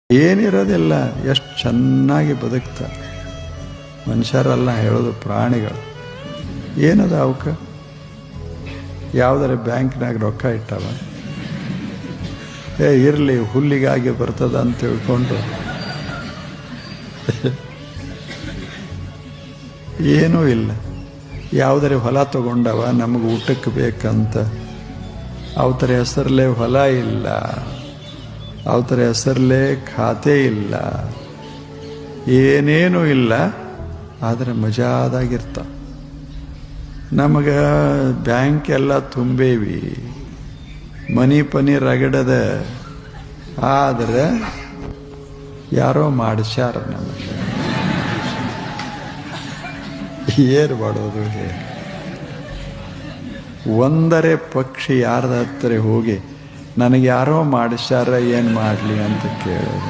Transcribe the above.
ಏನಿರೋದಿಲ್ಲ, ಎಷ್ಟು ಚೆನ್ನಾಗಿ ಬದುಕ್ತಾರೆ ಮನುಷ್ಯರಲ್ಲ ಹೇಳೋದು, ಪ್ರಾಣಿಗಳು. ಏನದ ಅವಕ್ಕೆ ಯಾವುದರ ಬ್ಯಾಂಕ್ನಾಗ ರೊಕ್ಕ ಇಟ್ಟವ, ಇರಲಿ ಹುಲ್ಲಿಗಾಗಿ ಬರ್ತದ ಅಂತ ತಿಳ್ಕೊಂಡು ಏನೂ ಇಲ್ಲ. ಯಾವುದರ ಹೊಲ ತಗೊಂಡವ ನಮಗೆ ಊಟಕ್ಕೆ ಬೇಕಂತ, ಅವತರ ಹೆಸರಲ್ಲೇ ಹೊಲ ಇಲ್ಲ, ಅವತರ ಹೆಸರಲ್ಲೇ ಖಾತೆ ಇಲ್ಲ, ಏನೇನೂ ಇಲ್ಲ, ಆದರೆ ಮಜಾದಾಗಿರ್ತ. ನಮಗೆ ಬ್ಯಾಂಕ್ ಎಲ್ಲ ತುಂಬೇವಿ, ಮನಿ ಪನಿ ರಗಡದ, ಆದರೆ ಯಾರೋ ಮಾಡಿಸ್ಯಾರ ನಮಗೆ. ಏನು ಮಾಡೋದು ಹೇಗೆ? ಒಂದರೆ ಪಕ್ಷಿ ಯಾರ್ದ ಹತ್ತಿರ ಹೋಗಿ ನನಗೆ ಯಾರೋ ಮಾಡಿಸ್ಯಾರ ಏನು ಮಾಡಲಿ ಅಂತ ಕೇಳೋದು.